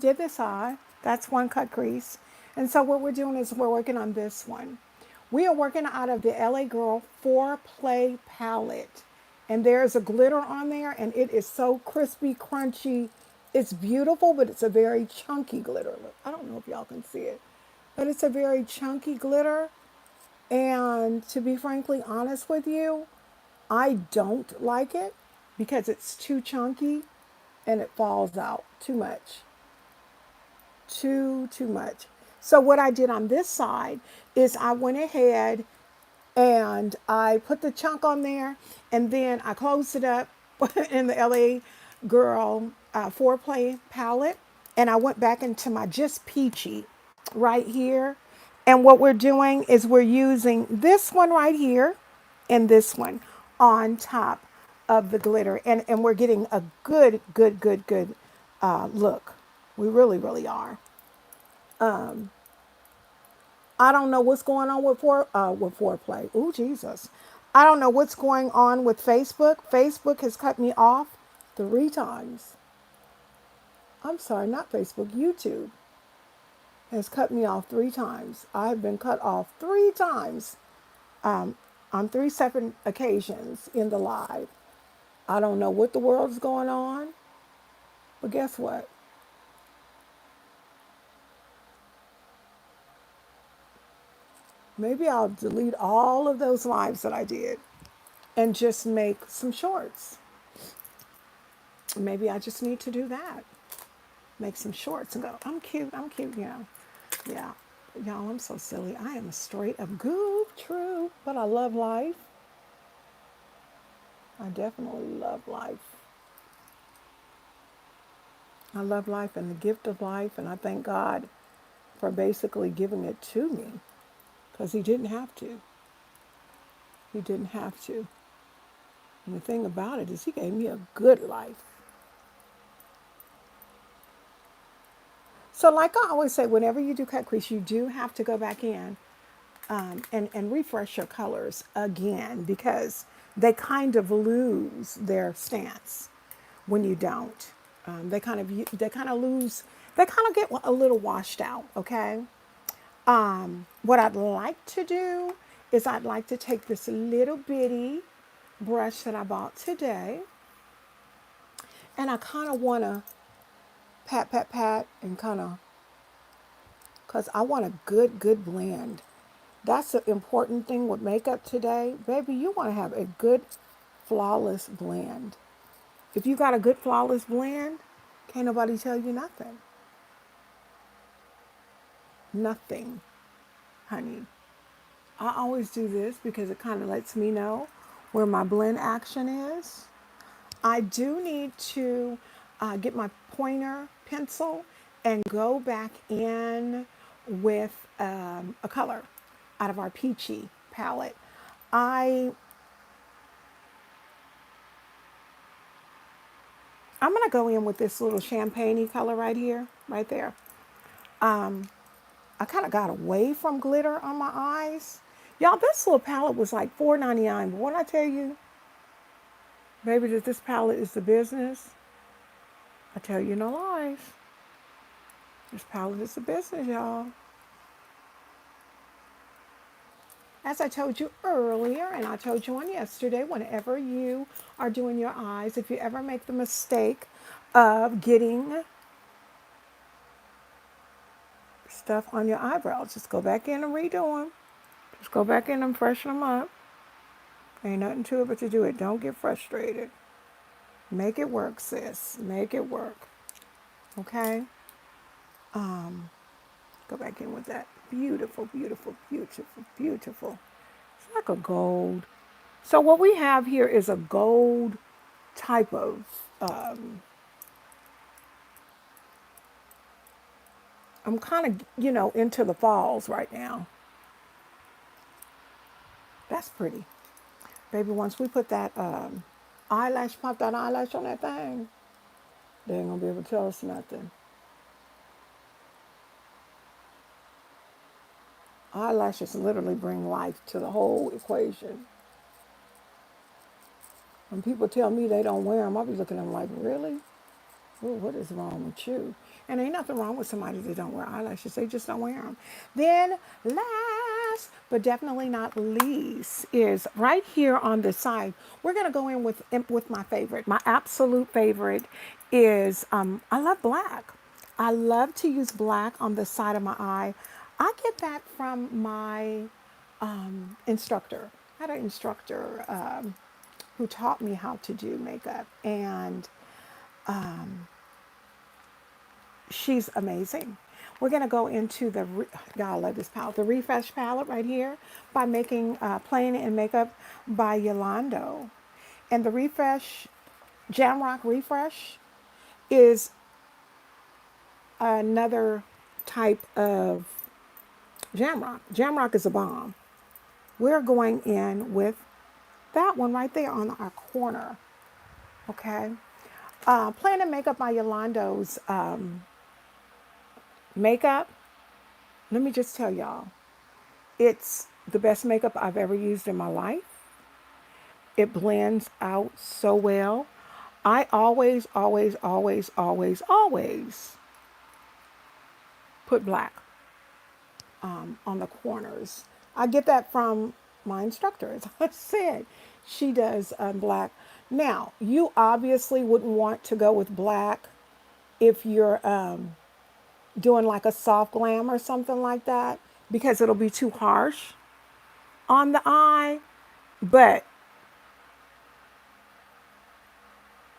did this eye. That's one cut crease. And so what we're doing is we're working on this one. We are working out of the LA Girl Foreplay palette. And there's a glitter on there and it is so crispy, crunchy. It's beautiful, but it's a very chunky glitter. I don't know if y'all can see it, but it's a very chunky glitter. And to be frankly honest with you, I don't like it because it's too chunky and it falls out too much. Too much. So what I did on this side is I went ahead and I put the chunk on there and then I closed it up in the LA Girl Foreplay palette and I went back into my Just Peachy right here. And what we're doing is we're using this one right here and this one on top of the glitter. And we're getting a good look. We really are. I don't know what's going on with foreplay. Oh Jesus. I don't know what's going on with Facebook. Facebook has cut me off 3 times. I'm sorry, not Facebook, YouTube has cut me off 3 times. I have been cut off 3 times on 3 separate occasions in the live. I don't know what the world's going on, but guess what? Maybe I'll delete all of those lives that I did and just make some shorts. Maybe I just need to do that. Make some shorts and go, I'm cute, you know. Yeah. Y'all, I'm so silly. I am a straight up goof true, but I love life. I definitely love life. I love life and the gift of life, and I thank God for basically giving it to me because He didn't have to. He didn't have to. And the thing about it is, He gave me a good life. So, like I always say, whenever you do cut crease, you do have to go back in and refresh your colors again because they kind of lose their stance when you don't. They kind of lose. They kind of get a little washed out. Okay. What I'd like to do is I'd like to take this little bitty brush that I bought today, and I kind of want to pat, and kind of, because I want a good blend. That's the important thing with makeup today. Baby, you want to have a good, flawless blend. If you got a good, flawless blend, can't nobody tell you nothing. Nothing, honey. I always do this because it kind of lets me know where my blend action is. I do need to get my pointer pencil and go back in with a color out of our peachy palette. I I'm gonna go in with this little champagne color right here, right there. I kind of got away from glitter on my eyes. Y'all, this little palette was like $4.99. But when I tell you, baby, that this palette is the business, I tell you no lies. This palette is the business, y'all. As I told you earlier, and I told you on yesterday, whenever you are doing your eyes, if you ever make the mistake of getting stuff on your eyebrows, just go back in and redo them. Just go back in and freshen them up. Ain't nothing to it but to do it. Don't get frustrated. Make it work, sis. Make it work. Okay? Go back in with that. Beautiful. It's like a gold. So what we have here is a gold type of, I'm kind of, into the falls right now. That's pretty. Baby, once we put that pop that eyelash on that thing, they ain't going to be able to tell us nothing. Eyelashes literally bring life to the whole equation. When people tell me they don't wear them, I'll be looking at them like, really? Ooh, what is wrong with you? And ain't nothing wrong with somebody that don't wear eyelashes. They just don't wear them. Then last, but definitely not least, is right here on the side. We're gonna go in with my favorite. My absolute favorite is I love black. I love to use black on the side of my eye. I get that from my instructor. I had an instructor who taught me how to do makeup, and she's amazing. We're going to go into God, I love this palette, the Refresh palette right here by making Playing in Makeup by Yolando. And the Refresh, Jamrock Refresh, is another type of Jamrock. Jamrock is a bomb. We're going in with that one right there on our corner, okay? Playing in Makeup by Yolando's makeup, let me just tell y'all, it's the best makeup I've ever used in my life. It blends out so well. I always, always, always, always, always put black on the corners. I get that from my instructor. As I said, she does black. Now, you obviously wouldn't want to go with black if you're doing like a soft glam or something like that because it'll be too harsh on the eye. But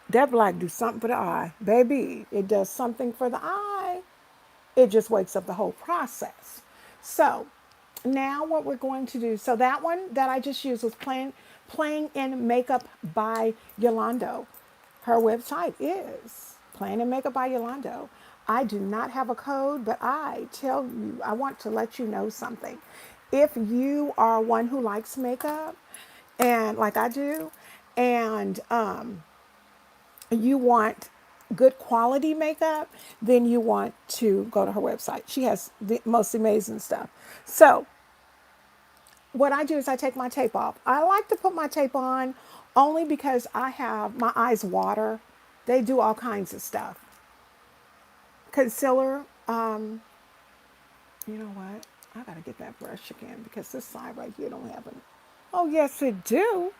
that black do something for the eye. Baby, it does something for the eye. It just wakes up the whole process. So now what we're going to do, so that one that I just used was Playing in Makeup by Yolando. Her website is Playing in Makeup by Yolando. I do not have a code, but I tell you, I want to let you know something. If you are one who likes makeup, and like I do, and you want good quality makeup, then you want to go to her website. She has the most amazing stuff. So what I do is I take my tape off. I like to put my tape on only because I have my eyes water. They do all kinds of stuff. Concealer, you know what? I gotta get that brush again because this side right here don't have any. Oh yes, it do.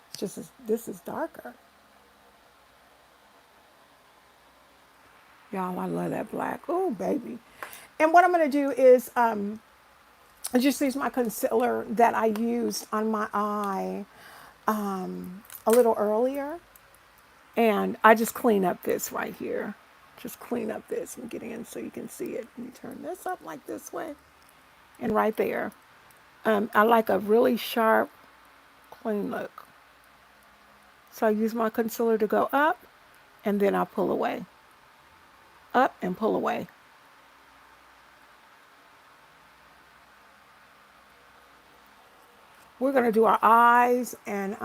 It's just this is darker. Y'all, I love that black. Oh baby. And what I'm gonna do is I just use my concealer that I used on my eye a little earlier. And I just clean up this right here. Just clean up this and get in so you can see it. Let me turn this up like this way. And right there. I like a really sharp, clean look. So I use my concealer to go up and then I pull away. Up and pull away. We're going to do our eyes and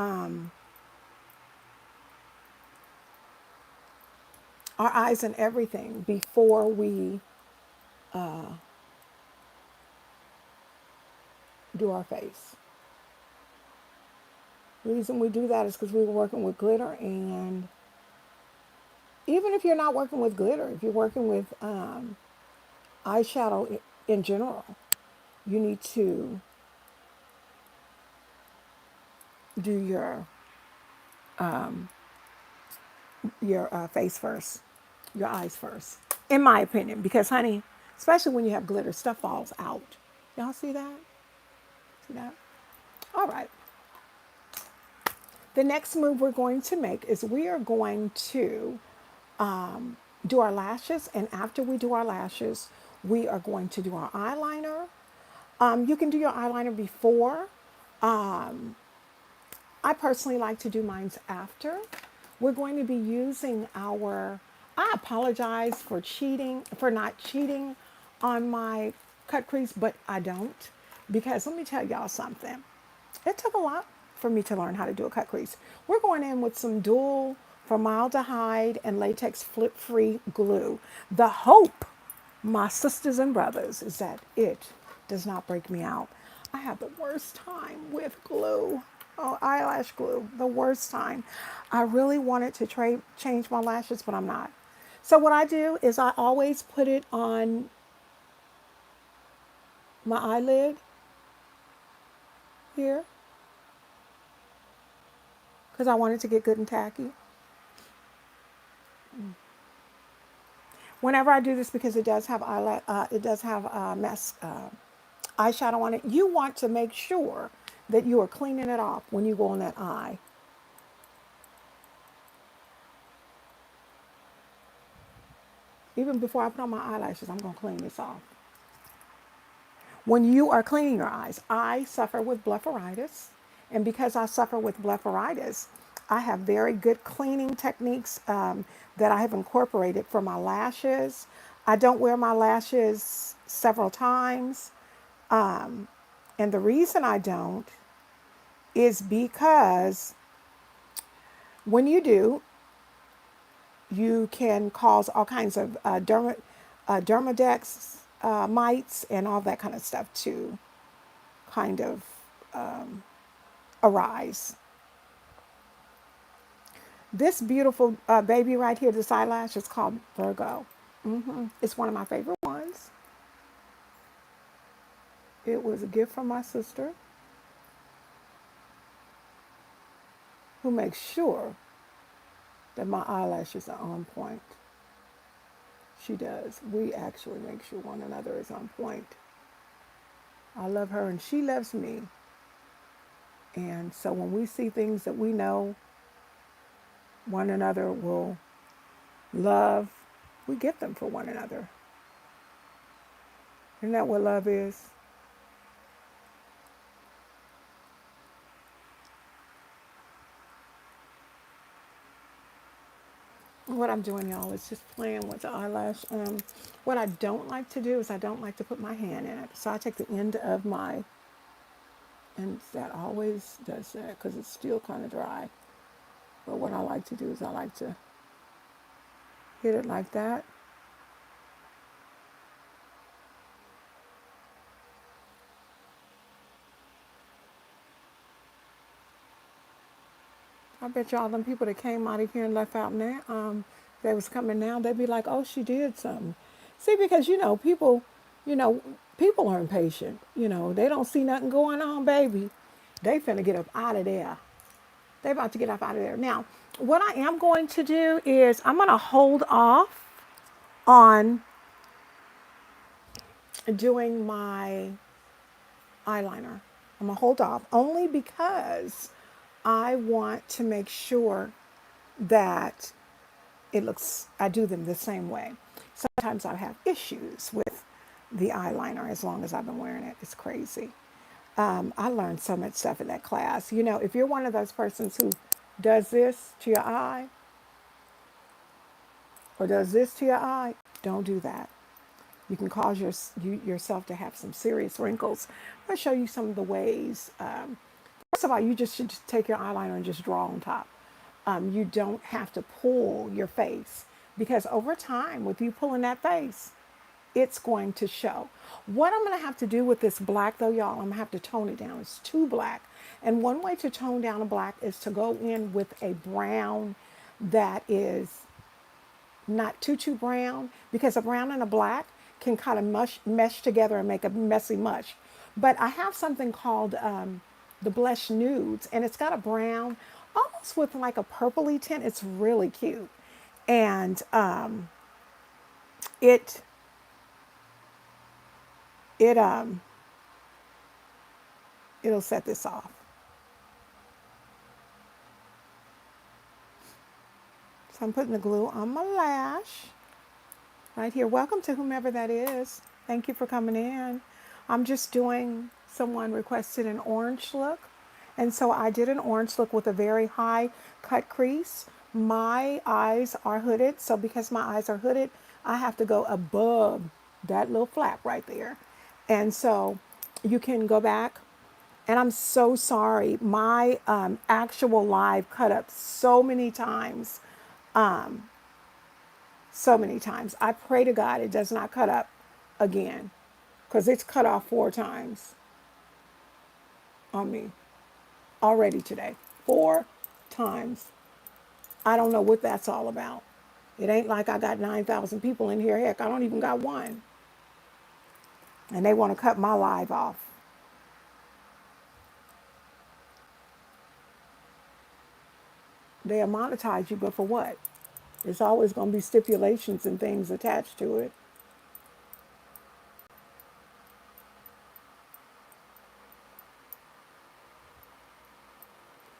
everything before we do our face. The reason we do that is because we were working with glitter, and even if you're not working with glitter, if you're working with eyeshadow in general, you need to do your face first, your eyes first, in my opinion. Because, honey, especially when you have glitter, stuff falls out. Y'all see that? See that? All right. The next move we're going to make is we are going to do our lashes, and after we do our lashes, we are going to do our eyeliner. You can do your eyeliner before. I personally like to do mine's after. We're going to be using I apologize for not cheating on my cut crease, but I don't. Because let me tell y'all something. It took a lot for me to learn how to do a cut crease. We're going in with some dual formaldehyde and latex flip-free glue. The hope, my sisters and brothers, is that it does not break me out. I have the worst time with glue. Oh, eyelash glue, the worst time. I really wanted to change my lashes, but I'm not. So what I do is I always put it on my eyelid here because I want it to get good and tacky. Whenever I do this, because it does have it does have eyeshadow on it. You want to make sure that you are cleaning it off when you go on that eye. Even before I put on my eyelashes, I'm gonna clean this off. When you are cleaning your eyes, I suffer with blepharitis, and because I suffer with blepharitis, I have very good cleaning techniques that I have incorporated for my lashes. I don't wear my lashes several times. And the reason I don't is because when you do, you can cause all kinds of dermadex mites and all that kind of stuff to kind of arise. This beautiful baby right here, this eyelash, is called Virgo. It's one of my favorite ones. It was a gift from my sister who makes sure that my eyelashes are on point. She does. We actually make sure one another is on point. I love her and she loves me. And so when we see things that we know one another will love, we get them for one another. Isn't that what love is? What I'm doing, y'all, is just playing with the eyelash. What I don't like to do is I don't like to put my hand in it. So I take the end of my, and that always does that because it's still kind of dry. But what I like to do is I like to hit it like that. I bet y'all them people that came out of here and left out now, they was coming now, they'd be like, oh, she did something. See, because you know, people are impatient. You know, they don't see nothing going on, baby. They finna get up out of there. They about to get up out of there. Now, what I am going to do is I'm gonna hold off on doing my eyeliner. I'm gonna hold off only because I want to make sure that I do them the same way. Sometimes I have issues with the eyeliner as long as I've been wearing it. It's crazy. I learned so much stuff in that class. You know, if you're one of those persons who does this to your eye or does this to your eye, don't do that. You can cause yourself to have some serious wrinkles. I'll show you some of the ways. First of all, you just should just take your eyeliner and just draw on top. You don't have to pull your face because over time, with you pulling that face, it's going to show. What I'm going to have to do with this black, though, y'all, I'm going to have to tone it down. It's too black. And one way to tone down a black is to go in with a brown that is not too brown, because a brown and a black can kind of mesh together and make a messy mush. But I have something called the Blush Nudes, and it's got a brown, almost with like a purpley tint. It's really cute, and it it it'll set this off. So I'm putting the glue on my lash right here. Welcome to whomever that is. Thank you for coming in. I'm just doing, someone requested an orange look. And so I did an orange look with a very high cut crease. My eyes are hooded. So because my eyes are hooded, I have to go above that little flap right there. And so you can go back. And I'm so sorry. My actual live cut up so many times. So many times. I pray to God it does not cut up again because it's cut off 4 times on me already today. 4 times. I don't know what that's all about. It ain't like I got 9,000 people in here. Heck, I don't even got one. And they want to cut my live off. They'll monetize you, but for what? There's always going to be stipulations and things attached to it.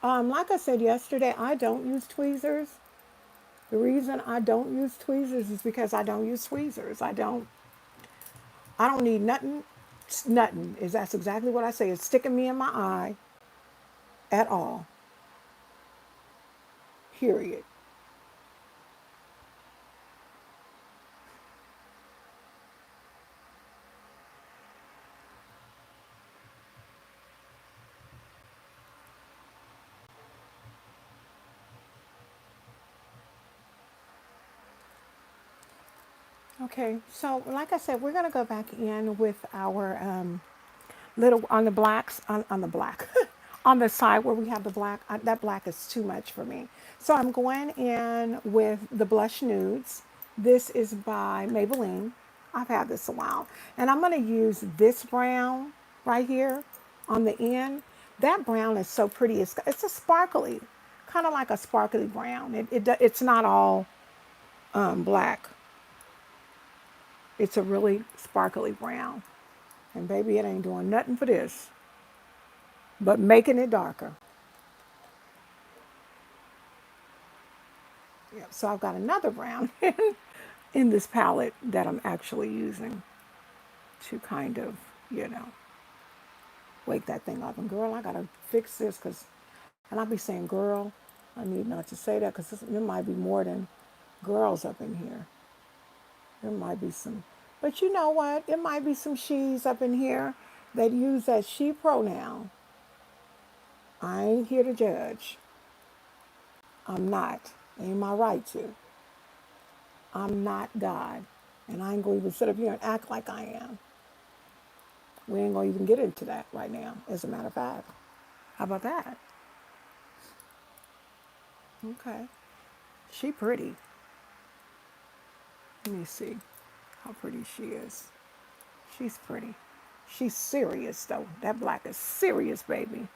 Like I said yesterday, I don't use tweezers. The reason I don't use tweezers is because I don't use tweezers. I don't need nothing. Nothing is that's exactly what I say. It's sticking me in my eye at all. Period. Okay, so like I said, we're gonna go back in with our little on the blacks on the black on the side where we have the black. That black is too much for me, so I'm going in with the blush nudes. This is by Maybelline. I've had this a while, and I'm gonna use this brown right here on the end. That brown is so pretty. It's a sparkly, kind of like a sparkly brown. It's not all black. It's a really sparkly brown. And baby, it ain't doing nothing for this, but making it darker. Yeah, so I've got another brown in this palette that I'm actually using to kind of, you know, wake that thing up. And girl, I gotta fix this because, and I'll be saying girl, I need not to say that because there might be more than girls up in here. There might be some, but you know what? It might be some she's up in here that use that she pronoun. I ain't here to judge. I'm not. Ain't my right to. I'm not God. And I ain't going to even sit up here and act like I am. We ain't going to even get into that right now, as a matter of fact. How about that? Okay. She pretty. Let me see how pretty she is. She's pretty. She's serious, though. That black is serious, baby.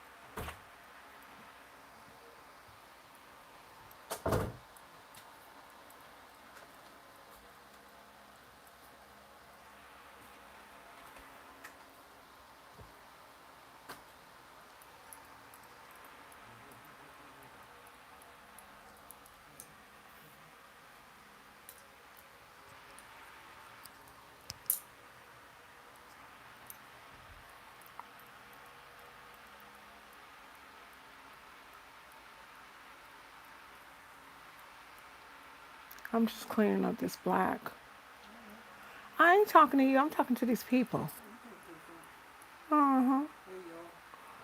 I'm just cleaning up this black. I ain't talking to you. I'm talking to these people. Uh-huh.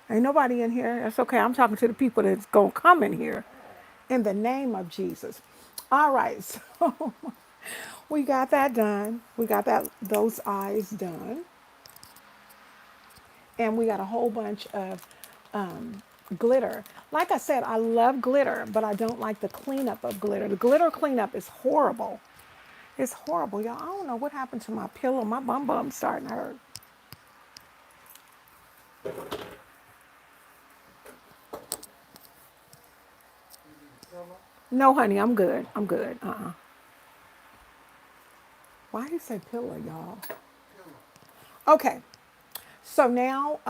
Ain't nobody in here. That's okay. I'm talking to the people that's going to come in here in the name of Jesus. All right. So we got that done. We got those eyes done. And we got a whole bunch of glitter. Like I said, I love glitter, but I don't like the cleanup of glitter. The glitter cleanup is horrible. It's horrible, y'all. I don't know what happened to my pillow. My bum's starting to hurt. No, honey, I'm good. I'm good. Why do you say pillow, y'all? Okay. So now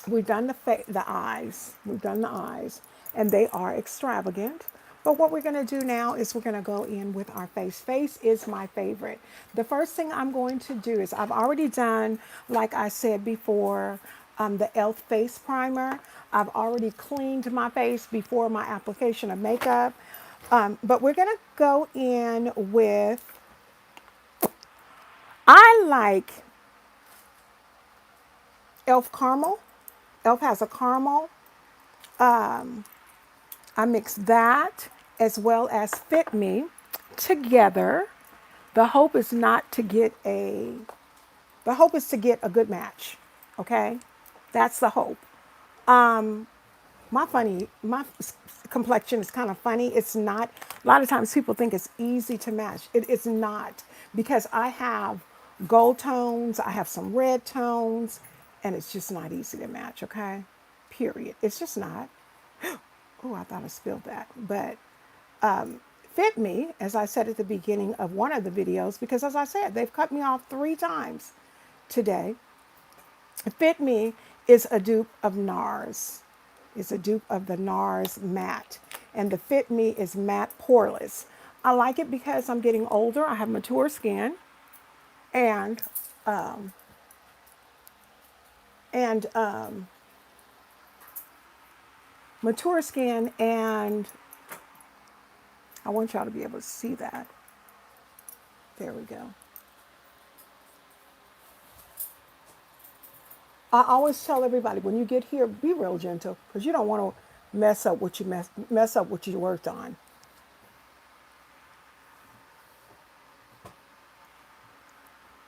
we've done the eyes. We've done the eyes, and they are extravagant. But what we're going to do now is we're going to go in with our face. Face is my favorite. The first thing I'm going to do is I've already done, like I said before, the e.l.f. face primer. I've already cleaned my face before my application of makeup. But we're going to go in with, I like e.l.f. caramel. e.l.f. has a caramel. I mix that as well as Fit Me together. The hope is not to get a, the hope is to get a good match. Okay? That's the hope. My complexion is kind of funny. It's not A lot of times people think it's easy to match. It is not, because I have gold tones, I have some red tones, and it's just not easy to match, okay? Period. It's just not. Oh, I thought I spilled that. But Fit Me, as I said at the beginning of one of the videos, because as I said, they've cut me off 3 times today. Fit Me is a dupe of NARS. It's a dupe of the NARS matte. And the Fit Me is matte poreless. I like it because I'm getting older. I have mature skin. And, and mature skin. And I want y'all to be able to see that. There we go. I always tell everybody, when you get here, be real gentle, because you don't want to mess up what you worked on.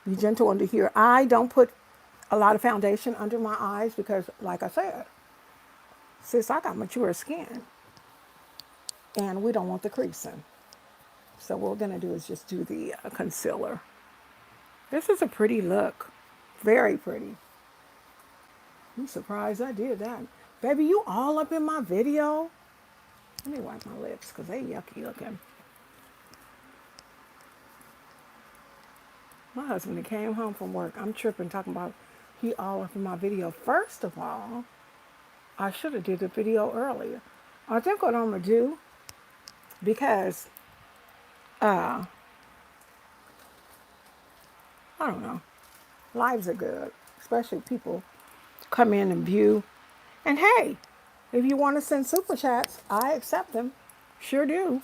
Be gentle under here. I don't put a lot of foundation under my eyes because, like I said, sis, I got mature skin, and we don't want the creasing. So what we're gonna do is just do the concealer. This is a pretty look, very pretty. I'm surprised I did that, baby. You all up in my video. Let me wipe my lips because they yucky looking. My husband that came home from work, I'm tripping talking about he all up in my video. First of all, I should have did the video earlier. I think what I'm gonna do, because I don't know, lives are good, especially people come in and view. And hey, if you want to send super chats, I accept them. Sure do.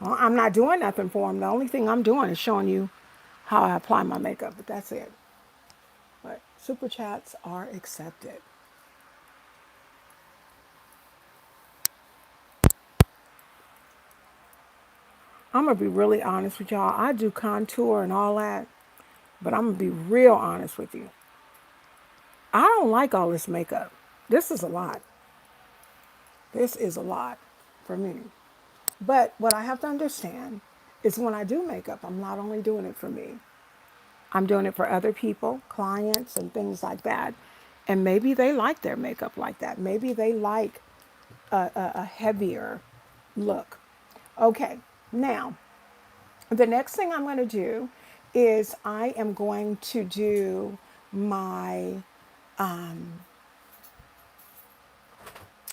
Well, I'm not doing nothing for them. The only thing I'm doing is showing you how I apply my makeup, but that's it. But super chats are accepted. I'm going to be really honest with y'all. I do contour and all that, but I'm going to be real honest with you. I don't like all this makeup. This is a lot. This is a lot for me. But what I have to understand is when I do makeup, I'm not only doing it for me. I'm doing it for other people, clients, and things like that. And maybe they like their makeup like that. Maybe they like a heavier look. Okay, now, the next thing I'm going to do is I am going to do my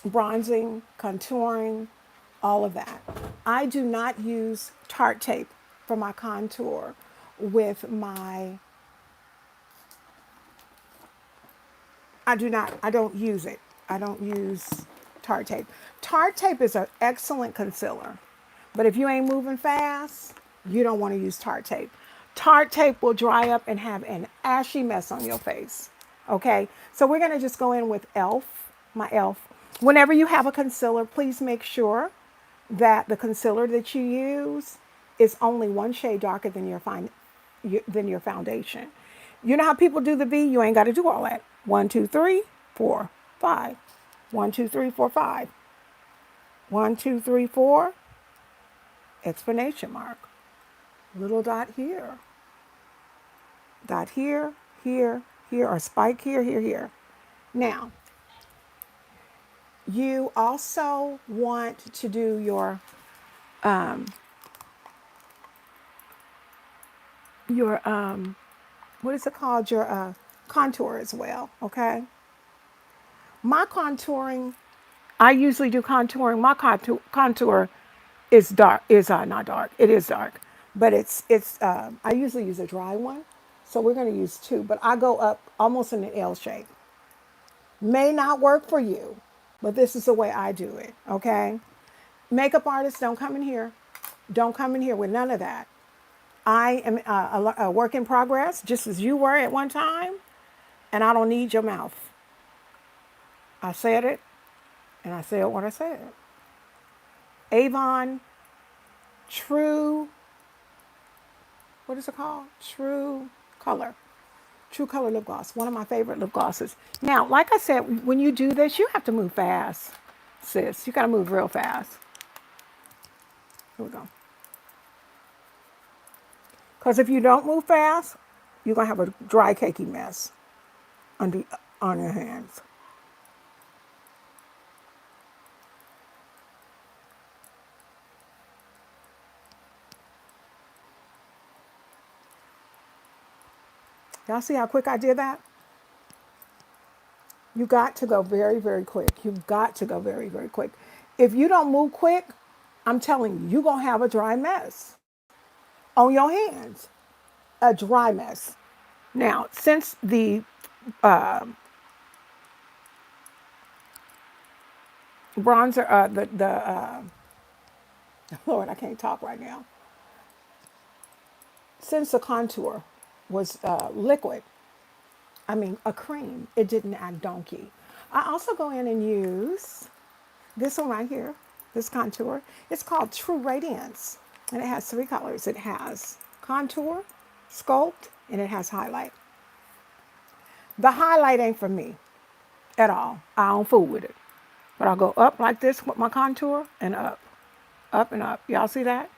bronzing, contouring, all of that. I do not use Tarte tape for my contour with my, I don't use it. I don't use Tarte tape. Tarte tape is an excellent concealer, but if you ain't moving fast, you don't want to use Tarte tape. Tarte tape will dry up and have an ashy mess on your face. Okay, so we're gonna just go in with e.l.f., my e.l.f. Whenever you have a concealer, please make sure that the concealer that you use is only one shade darker than your foundation. You know how people do the V? You ain't got to do all that. 1, 2, 3, 4, 5. 1, 2, 3, 4, 5. 1, 2, 3, 4. Explanation mark. Little dot here. Dot here, here, here, or spike here, here, here. Now, you also want to do your what is it called? Your contour as well, okay? My contouring, I usually do contouring. My contour is dark, is not dark, it is dark. But I usually use a dry one. So we're gonna use 2, but I go up almost in an L shape. May not work for you, but this is the way I do it, okay? Makeup artists, don't come in here. Don't come in here with none of that. I am a work in progress, just as you were at one time, and I don't need your mouth. I said it, and I said what I said. Avon True, what is it called? True Color. True Color lip gloss, one of my favorite lip glosses. Now, like I said, when you do this, you have to move fast, sis. You got to move real fast. Here we go. Because if you don't move fast, you're going to have a dry, cakey mess under, on your hands. Y'all see how quick I did that? You got to go very, very quick. You've got to go very, very quick. If you don't move quick, I'm telling you, you're going to have a dry mess on your hands. A dry mess. Now, since the bronzer, Lord, I can't talk right now. Since the contour was liquid, I mean a cream, it didn't act donkey. I also go in and use this one right here, this contour. It's called True Radiance, and it has three colors. It has contour, sculpt, and it has highlight. The highlight ain't for me at all. I don't fool with it. But I'll go up like this with my contour and up and up. Y'all see that?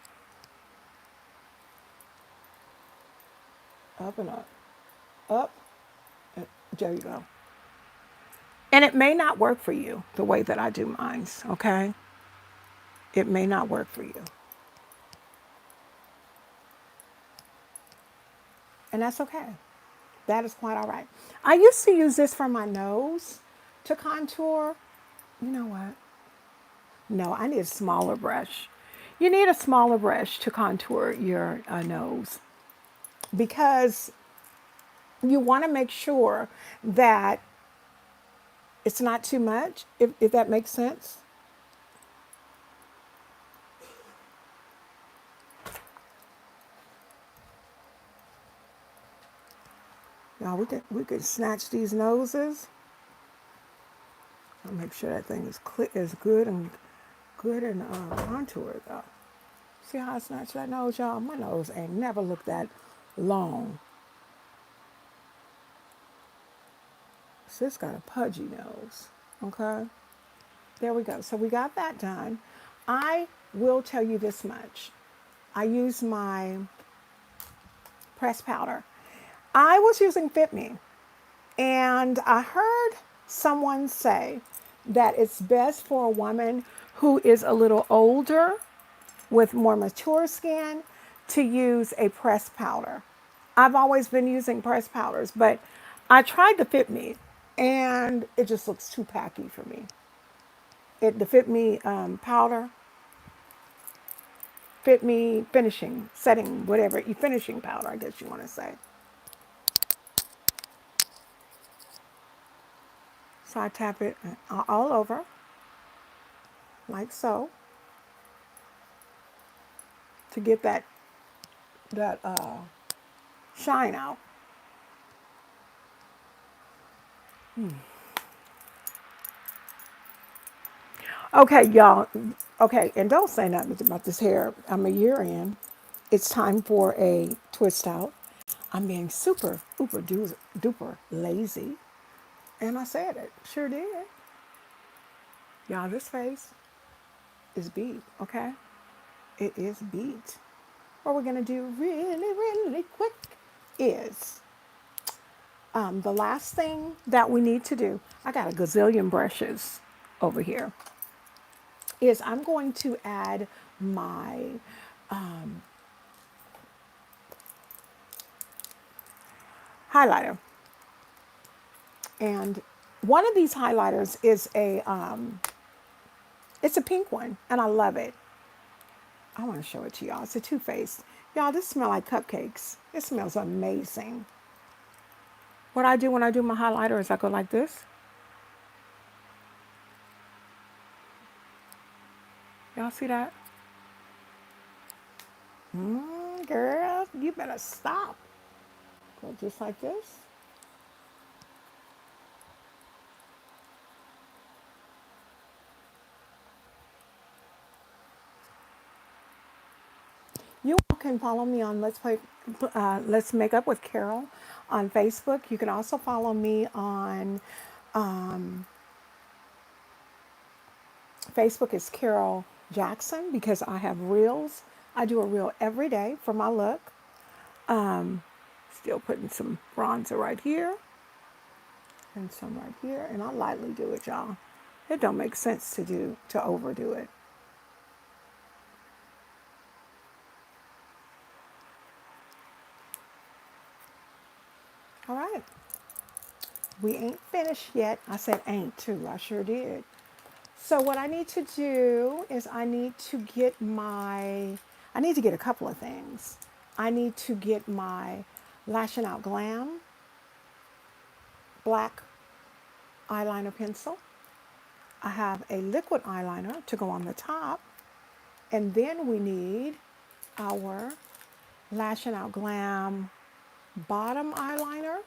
Up and up, and there you go. And it may not work for you the way that I do mine, okay? It may not work for you. And that's okay. That is quite all right. I used to use this for my nose to contour. You know what? No, I need a smaller brush. You need a smaller brush to contour your nose because you want to make sure that it's not too much, if that makes sense. Now we could snatch these noses. I'll make sure that thing is good and contoured though. See how I snatch that nose, y'all? My nose ain't never looked that long. So it's got a pudgy nose. Okay. There we go. So we got that done. I will tell you this much. I use my pressed powder. I was using Fit Me, and I heard someone say that it's best for a woman who is a little older with more mature skin to use a pressed powder. I've always been using pressed powders, but I tried the Fit Me, and it just looks too packy for me. The Fit Me powder, Fit Me finishing, setting, whatever, finishing powder, I guess you want to say. So I tap it all over, like so, to get that shine out. Okay, y'all. Okay, and don't say nothing about this hair. I'm a year in. It's time for a twist out. I'm being super, uber duper lazy. And I said it. Sure did. Y'all, this face is beat, okay? It is beat. What we're going to do really, really quick is the last thing that we need to do. I got a gazillion brushes over here. Is I'm going to add my highlighter. And one of these highlighters is it's a pink one, and I love it. I want to show it to y'all. It's a Too Faced. Y'all, this smells like cupcakes. It smells amazing. What I do when I do my highlighter is I go like this. Y'all see that? Girl, you better stop. Go just like this. You can follow me on Let's Make Up with Carol on Facebook. You can also follow me on Facebook is Carol Jackson because I have reels. I do a reel every day for my look. Still putting some bronzer right here and some right here, and I lightly do it, y'all. It don't make sense to overdo it. All right, we ain't finished yet. I said ain't too. I sure did. So what I need to do is I need to get a couple of things. I need to get my Lashing Out Glam black eyeliner pencil. I have a liquid eyeliner to go on the top. And then we need our Lashing Out Glam bottom eyeliner.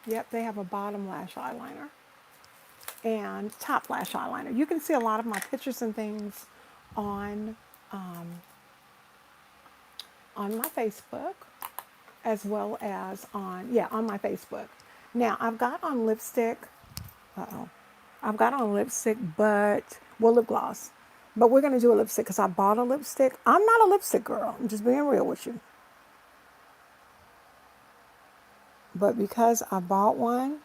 Yep, they have a bottom lash eyeliner and top lash eyeliner. You can see a lot of my pictures and things on on my Facebook as well as on my Facebook. Now I've got on lipstick. Uh-oh. I've got on lipstick, lip gloss. But we're going to do a lipstick because I bought a lipstick. I'm not a lipstick girl. I'm just being real with you. But because I bought one,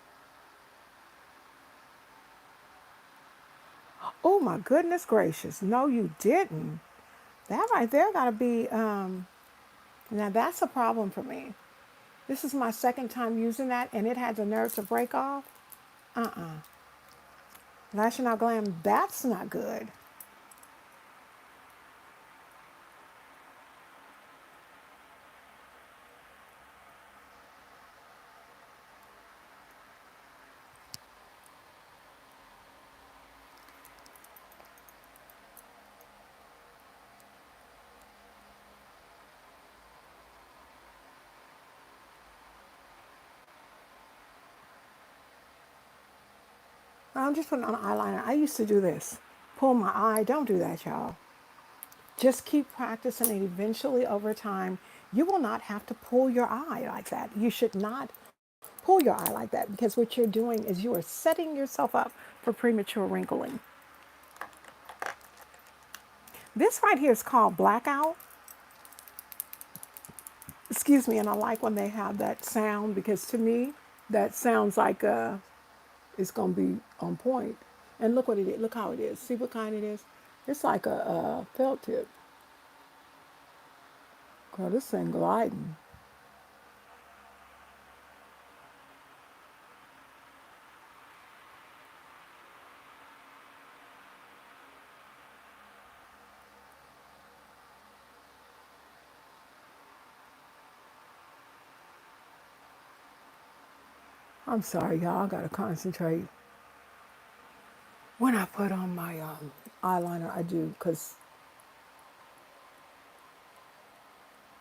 oh my goodness gracious. No, you didn't. That right there got to be, now that's a problem for me. This is my second time using that and it had the nerve to break off. Uh-uh. Lashing Out Glam, that's not good. I'm just putting on eyeliner. I used to do this. Pull my eye. Don't do that, y'all. Just keep practicing and eventually over time, you will not have to pull your eye like that. You should not pull your eye like that because what you're doing is you are setting yourself up for premature wrinkling. This right here is called Blackout. Excuse me, and I like when they have that sound because to me, that sounds like it's going to be on point. And look what it is. Look how it is. See what kind it is? It's like a felt tip. Girl, this thing gliding. I'm sorry, y'all. I got to concentrate. When I put on my eyeliner, I do, because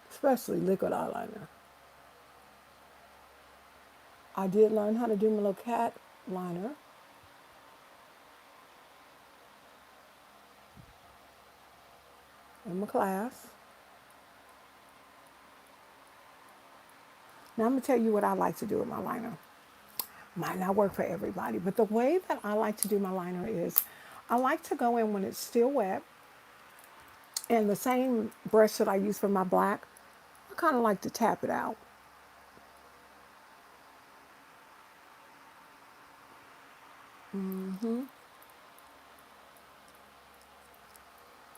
especially liquid eyeliner. I did learn how to do my little cat liner. In my class. Now I'm going to tell you what I like to do with my liner. Might not work for everybody, but the way that I like to do my liner is I like to go in when it's still wet and the same brush that I use for my black, I kind of like to tap it out.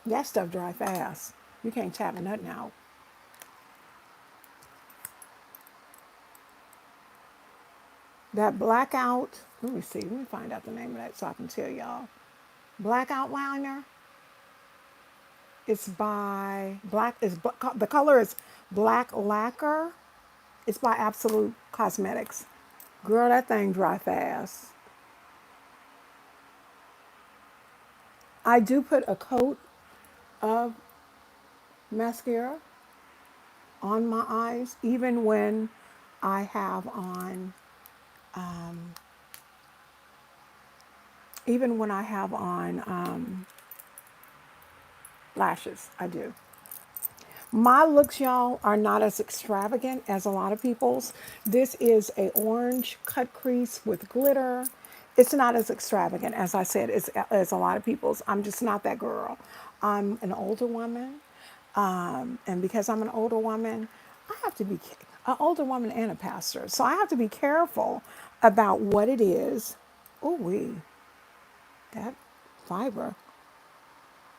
That stuff dry fast. You can't tap nothing out. That blackout, let me see, let me find out the name of that so I can tell y'all. Blackout liner, it's by the color is Black Lacquer. It's by Absolute Cosmetics. Girl, that thing dry fast. I do put a coat of mascara on my eyes, even when I have on, even when I have on lashes. I do. My looks, y'all, are not as extravagant as a lot of people's. This is a orange cut crease with glitter. It's not as extravagant as I said as a lot of people's. I'm just not that girl. I'm an older woman, and because I'm an older woman, I have to be an older woman and a pastor, so I have to be careful about what it is. Oh, that fiber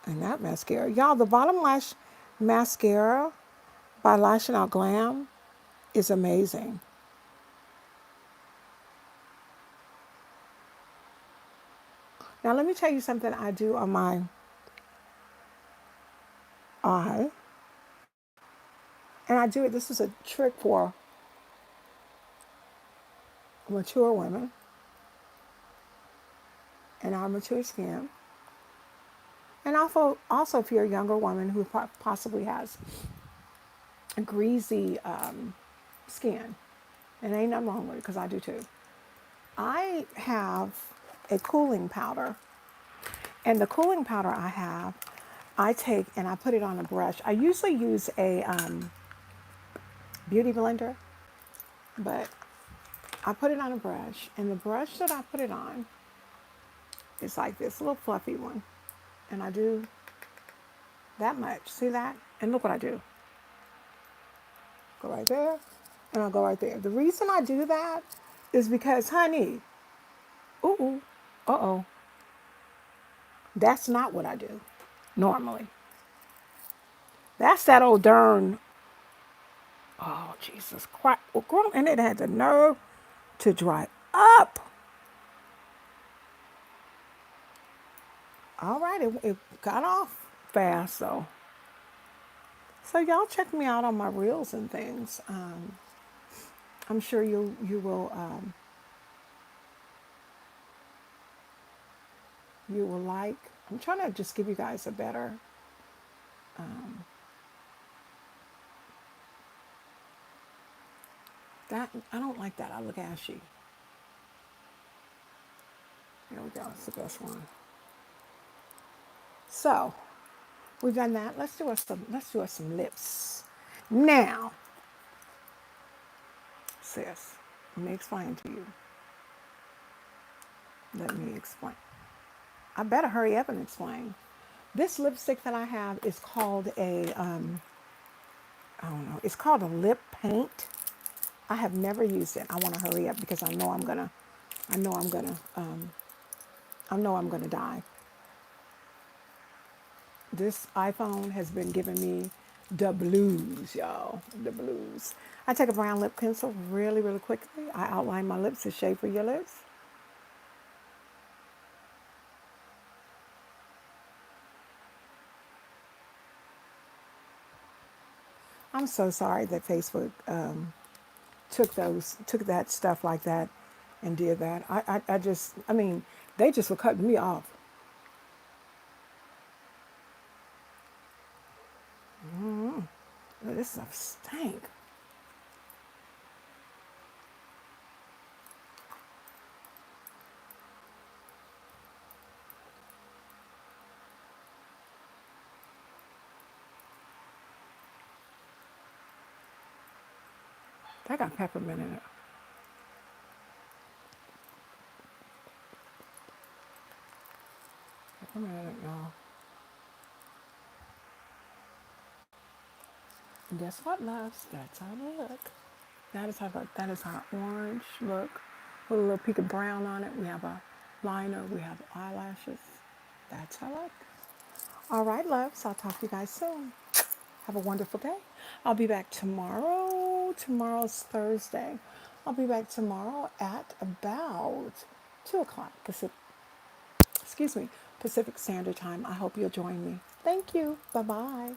and that mascara, y'all. The Bottom Lash mascara by Lashing Out Glam is amazing. Now, let me tell you something I do on my eye, and I do it. This is a trick for mature women and our mature skin, and also if you're a younger woman who possibly has a greasy skin, and ain't nothing wrong with it because I do too. I have a cooling powder, and the cooling powder I have, I take and I put it on a brush. I usually use a beauty blender, but I put it on a brush, and the brush that I put it on is like this little fluffy one, and I do that much. See that? And look what I do. Go right there, and I'll go right there. The reason I do that is because, honey, ooh, uh-oh, that's not what I do normally. That's that old darn, oh, Jesus Christ. Well, girl, and it had the nerve to dry up. All right, it got off fast, though. So y'all check me out on my reels and things. I'm sure you will like. I'm trying to just give you guys a better. That I don't like that. I look ashy. There we go. It's the best one. So we've done that. Let's do us some lips. Now, sis, let me explain to you. Let me explain. I better hurry up and explain. This lipstick that I have is called I don't know. It's called a lip paint. I have never used it. I want to hurry up because I know I'm gonna, I know I'm gonna die. This iPhone has been giving me the blues, y'all. The blues. I take a brown lip pencil really, really quickly. I outline my lips to shape for your lips. I'm so sorry that Facebook took that stuff like that and did that. I just, I mean, they just were cutting me off. This stuff stank. That got peppermint in it. Peppermint in it, y'all. And guess what, loves? That's how they look. That is how orange look. With a little peak of brown on it. We have a liner. We have eyelashes. That's how I look. All right, loves. I'll talk to you guys soon. Have a wonderful day. I'll be back tomorrow. Tomorrow's Thursday. I'll be back tomorrow at about 2 o'clock excuse me, Pacific Standard Time. I hope you'll join me. Thank you. Bye bye.